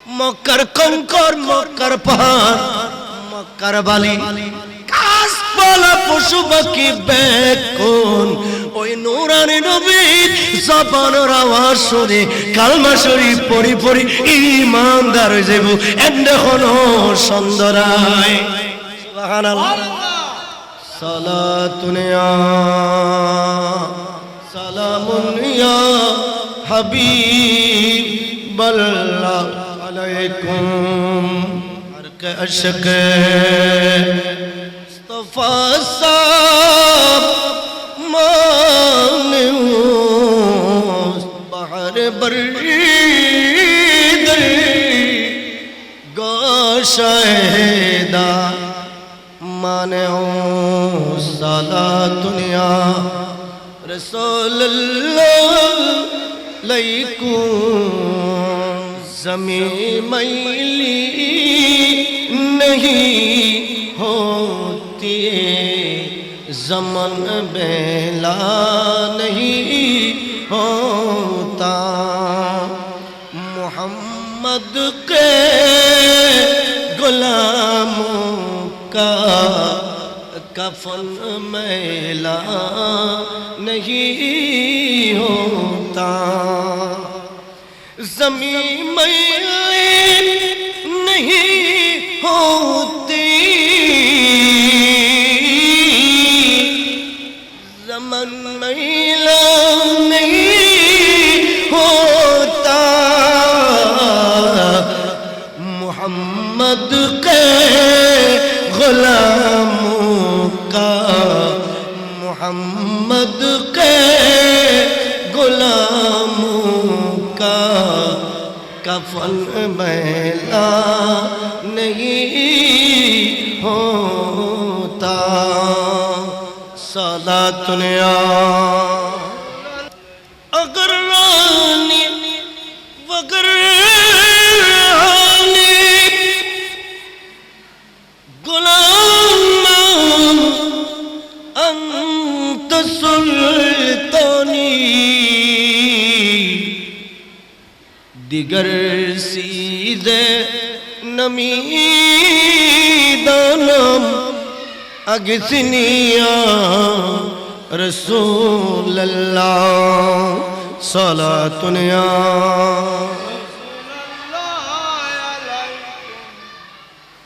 মক্কার কঙ্কর, মক্কার পাহাড়, মক্কার বালি, গাছপালা, পশু পাখি বেকুন ওই নূরানি নবীর জবানের আওয়াজ শুনে কালমা শরীফ পড়ি পড়ি ঈমানদার হয়ে যাইব। এন্ড হলো সুন্দরায় সুবহানাল্লাহ। সালাতুন ইয়া সালামুন ইয়া হাবিবাল্লাহ আলাইকুম আরকে আশকে মুস্তাফা সাব মানুস বাহার বরীদ গোশাহেদা माने सालातुन या रसूलल्लाह अलैकुम ज़मीं मैली नहीं होती ज़मन बेला नहीं होता मोहम्मद के गुलामों का कफन मैला नहीं होता ज़मीं मैली नहीं होती ज़मन मैला नहीं होता मोहम्मद के गुलामों का मोहम्मद के गुलामों का कफन मैला नहीं होता सालातुन या अगर रानी वगर दिगर सीधे नमी दानम अगसिनिया रसूल अल्लाह सलातुन या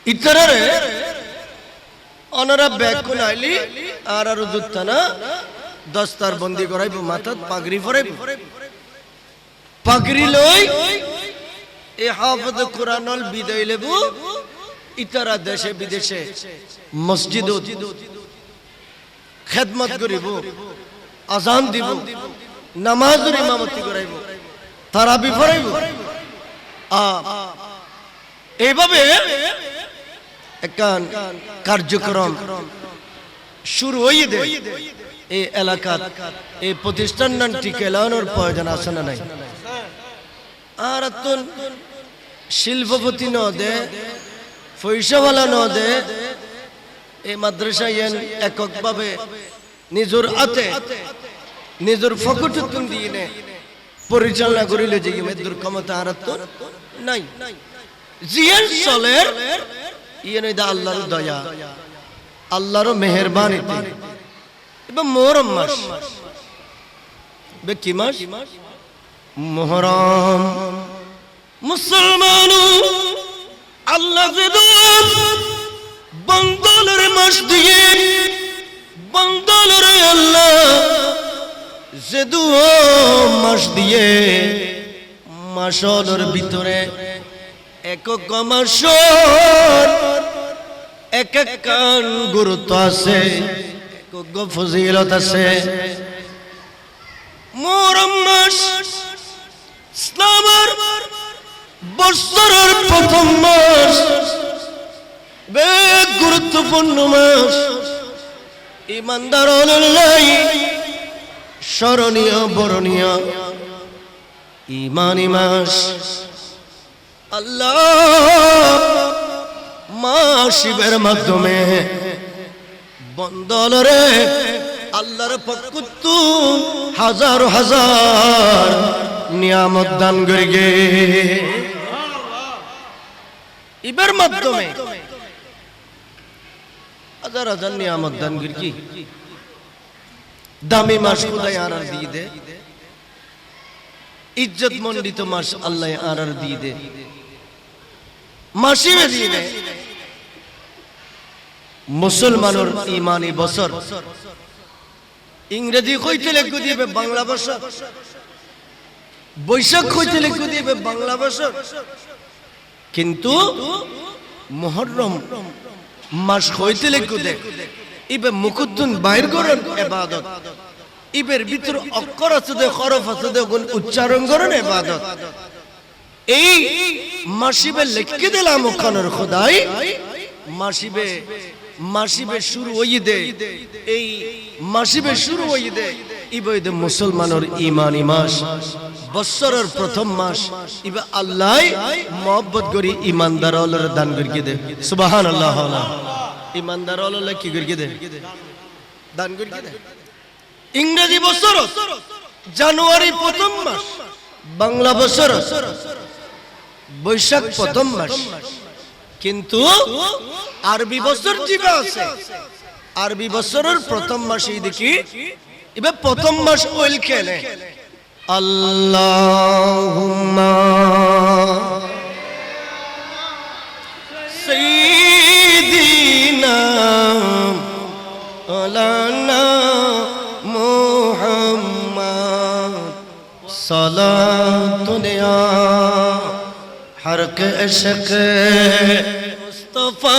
इतरे অনরা ব্যাকুন আইলি আর আর দুত্তানা দস্তার বন্দি করাইব মাথাত পাগড়ি ফরাইব পাগড়ি লই এ হাফেজ কোরআনুল বিদায় লেব ইতারা দেশে বিদেশে মসজিদ খেদমত করিব আজান দিব নামাজের ইমামতি করাইব তারাবি পড়াইব এইভাবে একখান কার্যক্রম শুরু হয়ে দেয় এই এলাকার এই প্রতিষ্ঠান টিকে লাগানোর প্রয়োজন আছে না নাই আর তো শিল্পপতি ন দে পয়সাওয়ালা ন দে এই মাদ্রাসা ইয়েন এককভাবে নিজের হাতে নিজের ফকটুন দিয়ে নে পরিচালনা করিলে যে মেদুর ক্ষমতা আর তো নাই জিয়ান চলের ইয়েন দা আল্লাহর দয়া আল্লাহর মেহেরবানিতে এবং মুহররম মাস বে কি মাস মুহররম মুসলমানু আল্লাহ যেদুন বন্দলের মাস দিয়ে বন্দলের আল্লাহ যেদুন মাস দিয়ে মাসের ভিতরে একক মাসের এক এক কান গুরুত্ব আছে একক ফজিলত আছে মুহররম মাস ইসলামের বছরের প্রথম মাস বেশ গুরুত্বপূর্ণ মাস ইমানদারদের লাগি স্মরণীয় বরণীয় ইমানি মাস আল্লাহ মাসিবের মাধ্যমে বন্দলরে আল্লাহর পক্ষ হাজার হাজার নিয়ামত দান করিগে ইবের মাধ্যমে হাজার হাজার নিয়ামত দান কি দামি মাস খুদাই আনার দিয়ে দে, ইজ্জত মণ্ডিত মাস আল্লাহ আনার দিয়ে দে, মাসিবে দিয়ে দে। মুসলমানের ইমানি বছর ইংরেজি কইতে লিখে দিবে বাংলা ভাষা, বৈশাখ কইতে লিখে দিবে বাংলা ভাষা, কিন্তু মুহররম মাস হইতে লিখে দে ইবে মুকুদ্দুন বাইর করেন ইবাদত, ইবের ভিতর অক্ষর আছে দে, হরফ আছে দে, উচ্চারণ করেন ইবাদত। এই মাসিবে লিখে দিলাম ওখানের খোদাই, মাসিবে শুরু হই দে, এই মাসিবে শুরু হই দে ইবে মুসলমানের ইমানি মাস, বছরের প্রথম মাস। ইবে আল্লাহ মহব্বত করি ইমানদার হলর দান করিয়ে দে, সুবহানাল্লাহ। ইমানদার হলর কি করিয়ে দে, দান করিয়ে দে। ইংরেজি বছর জানুয়ারি প্রথম মাস, বাংলা বছর বৈশাখ প্রথম মাস, কিন্তু আরবি বছর যেটা আছে, আরবি বছরের প্রথম মাসে দেখি এবার প্রথম মাস ওইল খেলে আল্লাহুম্মা সাইয়্যিদিনা আলানা মুহাম্মদ সালাতুন ইয়া हरक इश्क मुस्तफा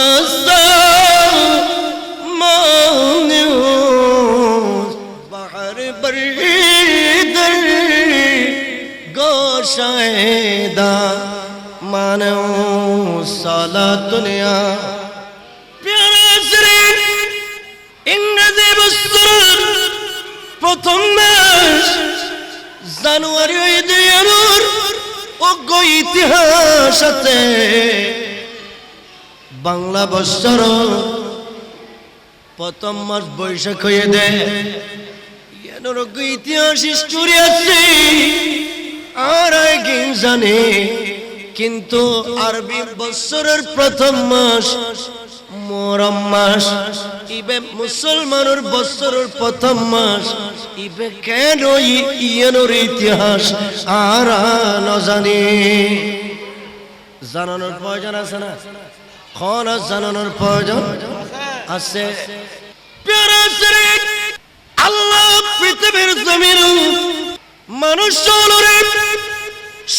बहर बरदर गोशायदा मानो सालातुनिया प्यारा शरीर इंग्रेजी बছর প্রথম মাস জানুয়ারি ঈদের অজ্ঞ ইতিহাস আছে, বাংলা বছর প্রথম মাস বৈশাখ হয়ে দেয়, অজ্ঞ ইতিহাস হিস্টোরি আছে আর একদিন জানে। কিন্তু আরবি বছরের প্রথম মাস মুহররম মাস, ইবে মুসলমানের বছরের প্রথম মাস, ইবে কেন ইয়ানোর ইতিহাস আর না জানি। জানানোর প্রয়োজন আছে না? কোন জানানোর প্রয়োজন আছে? প্যারা শরীর আল্লাহ পৃথিবীর জমিন মানুষ চলরে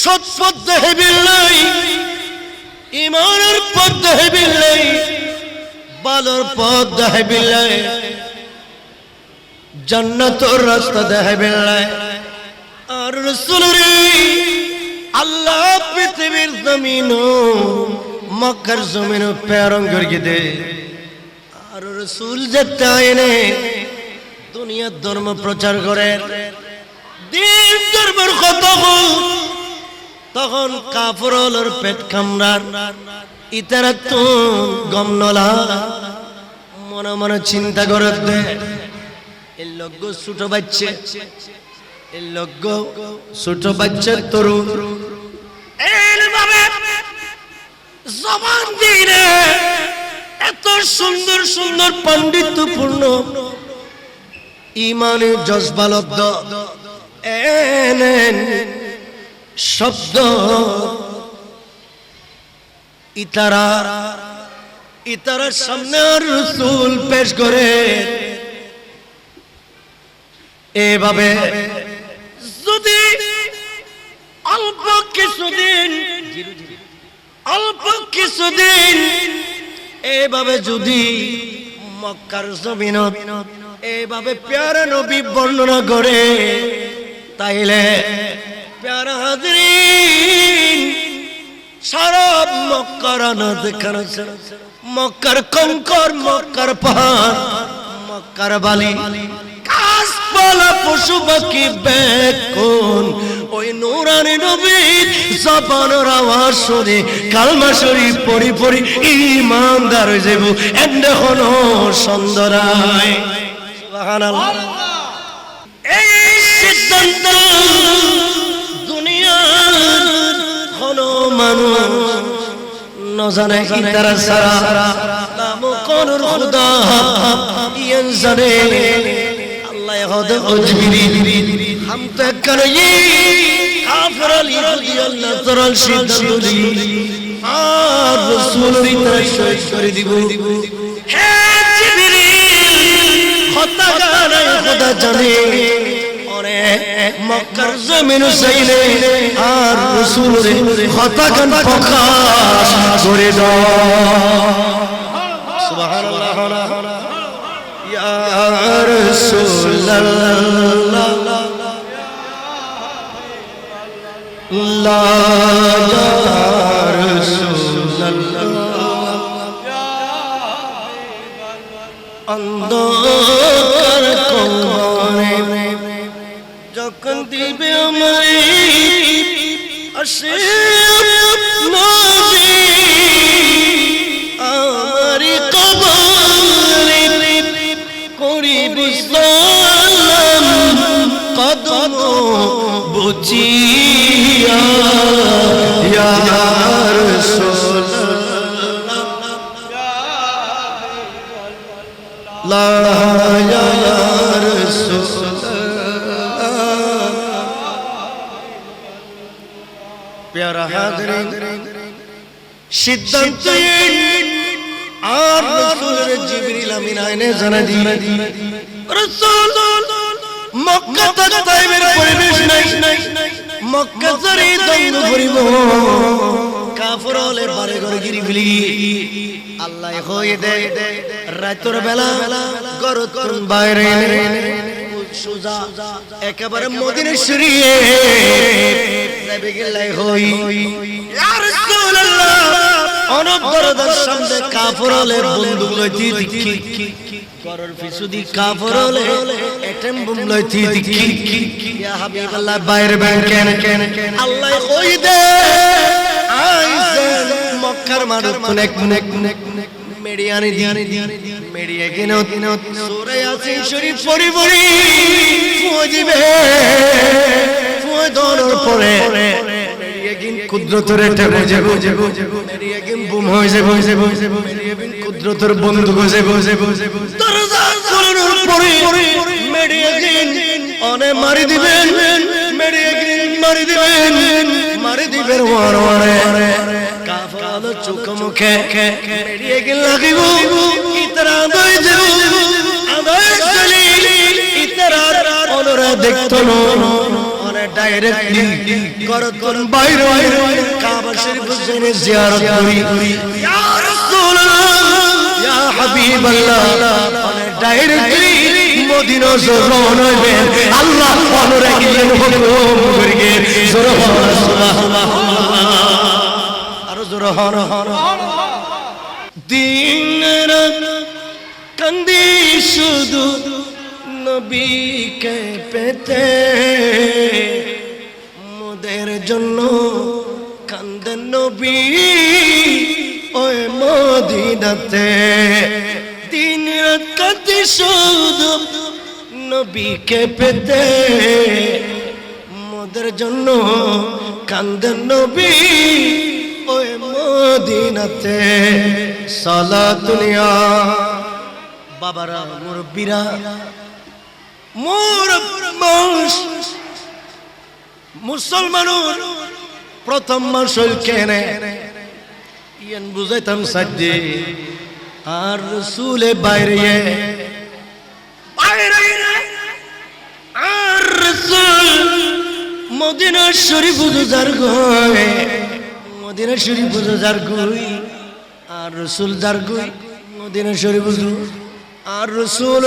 সৎপথ দেহে বিল্লাই, ইমানের পথ দেহে বিল্লাই, বালর পথ দেহে বিল্লাই, জান্নাতের রাস্তা দেহে বিল্লাই। আর রাসূলের আল্লাহ পৃথিবীর জমিন মক্কার জমিন প্রেরণ করিয়ে দে। আর রাসূল যেটা এনে দুনিয়ার ধর্ম প্রচার করে, দিন ধর্মের কথা তখন কাফরলের পেট কামড়ার ইতারা তো গম নলা মনে মনে চিন্তা করে দে, এই লোক ছোট বাচ্চা, এই লোক ছোট বাচ্চা তরুণ এইভাবে জবান দিয়ে এত সুন্দর সুন্দর পাণ্ডিত্যপূর্ণ ইমানের জজবালব্ধ এনেন শব্দ ইতারা সামনে রাসূল পেশ করে। এভাবে যদি অল্প কিছুদিন এভাবে যদি মক্কার জমিনত এভাবে প্যারা নবী বর্ণনা করে, তাইলে প্যারা হাজরিন সারা মক্কার দেখানো, মক্কার কঙ্কর, মক্কার পাহাড়, মক্কার বালি, গাছপালা, পশু পাখি বেকুন ওই নূরানি নবীর জবানের আওয়াজ শুনে কালমা শরীফ পড়ি পড়ি ঈমানদার হয়ে যাব। এন্ড হলো সুন্দরায় সুবহানাল্লাহ। এই সিদ্ধান্ত দুনিয়ার কোনো মানুষ নজানে ইতারা সারা নাম কোনুর খুদা ইয়ান জানে আল্লাহ হদ জিবরিল হাম তাকরি কাফর আলী রাদিয়াল্লাহু তাআলা সিদ্ধান্তলি আর রাসূলের ইতারা শহীদ করে দিব হে জিবরিল খোদা জানে খোদা জানে ওরে মক্কার জমিন চাইলে আর রাসূলের খোদাগান প্রকাশ করে দাও সুবহানাল্লাহ ইয়া রাসূলুল্লাহ লা ইয়া রাসূলুল্লাহ অন্ধকার কবরে যখন দিবে আমায় আসে নবী আমার কবরে করিব সালাম কদম বুঝিয়া ইয়া রাসূলুল্লাহ লা ইয়া রাসূলুল্লাহ প্যারা হাজরিন সিদ্ধান্ত আর রাসূলের জিবরিল আমিন আইনে জানা দিই রাসূল মক্কা থেকে তাইবের পরিবেশ নাই মক্কা জরি দঙ্গ করিব কাফর হলে বারে ঘরে গিরি ফেলি আল্লাহ হয়ে দে রাতের বেলা গরতন বাইরে সুজা একেবারে মদিনা শরীয়ে নবী গেলাই হই ইয়া রাসূলুল্লাহ অনবরদার সামনে কাফর হলে বন্দুক লইতি দেখি করর পিছুদি কাফর হলে এটম বুম লইতি দেখি ইয়া হাবিবাল্লাহ বাইরে কেন আল্লাহ কই দে আইসেন মক্কার মানুষ অনেক মেডিয়ানি মেডিয়া কিনো সূরা ইয়াসিন শরীফ পড়ি ফুজিবে ফুদনোর পরে মেডিয়াকিন কুদরতের এটা বুঝে মেডিয়াকিন বুম হয়ে যাবে মেডিয়াকিন কুদরতের বন্দুক হয়ে যাবে দরজা খোলানোর পরে মেডিয়াকিন অনে মারি দিবেন মেডিয়াকিন মারি দিবেন ওয়ারে কাফাল চোখ মুখে মেডিয়াকিন লাগিব ইতরা দই যাব আদায় চলি ইতরা ওনরা দেখতো ওনে ডাইরেক্টলি করতন বাইরে কাবা শরীফ জেনে জিয়ারত করি ইয়া রাসূলুল্লাহ ইয়া হাবিবাল্লাহ ওনে ডাইরেক্টলি মদিনা জরন হইবেন আল্লাহ ওনরা গিয়ে হুকুম করিগে সুবহানাল্লাহ আর সুবহানাল্লাহ দিন রাত কান্দি শুধু নবীকে পেতে মোদের জন্য কান্দেন নবী ওই মদিনাতে দিন রাত কান্দি শুধু নবীকে পেতে মোদের জন্য কান্দেন নবী ওই মদিনাতে সালাতুনিয়া বাবারা মুরব্বিরা মুসলমানুর প্রথম মাস কেনে ইয়ান বুঝাইতাম সাজ্জে আর রাসূলে বাইরে আর রাসূল মদিনা শরীফ বুঝার গয় মদিনা শরীফ বুঝার গই আর রাসূল যার গই মদিনা শরীফ বুঝু আর রাসূল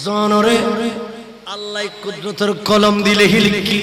জনরে আল্লাহ কুদরতের কলম দিলে লিখি